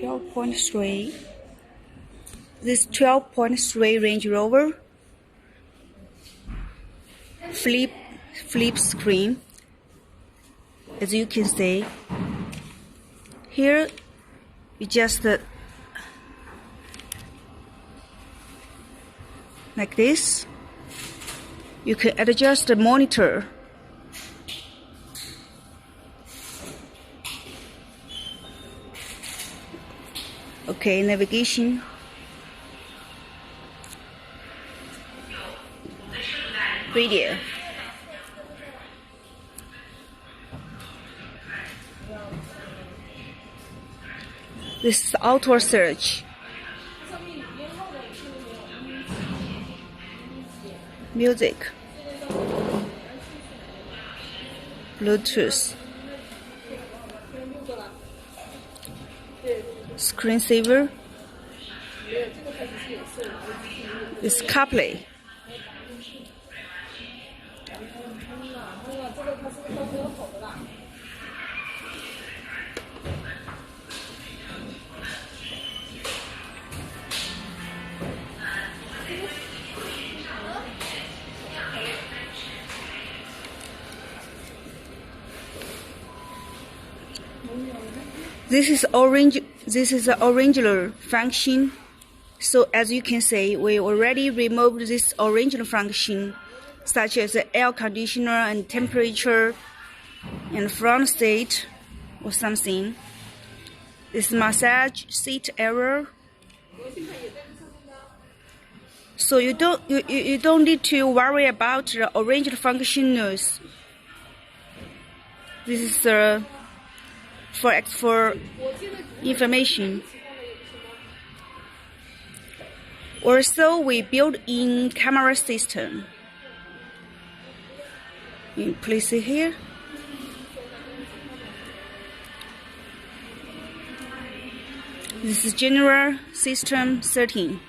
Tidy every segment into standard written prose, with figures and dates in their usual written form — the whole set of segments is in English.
12.3. This 12.3 Range Rover flip screen. As you can see, here you just like this. You can adjust the monitor. Okay, navigation. Radio. This is auto search. Music. Bluetooth. Screensaver. This Carplay. This is the original function. So as you can see, we already removed this original function, such as the air conditioner and temperature and front seat or something. This massage seat area. So you don't need to worry about the original functions. This is for information. Also, we built in camera system. Please see here. This is general system setting.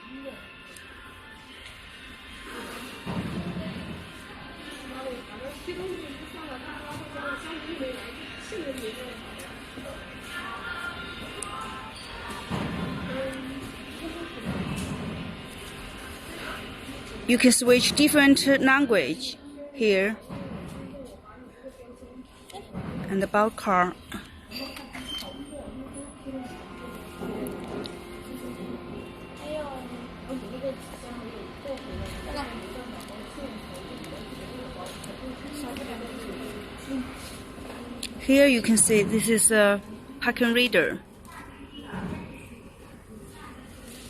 You can switch different language here. And about car. Here you can see this is a parking reader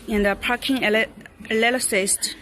and a parking analysis.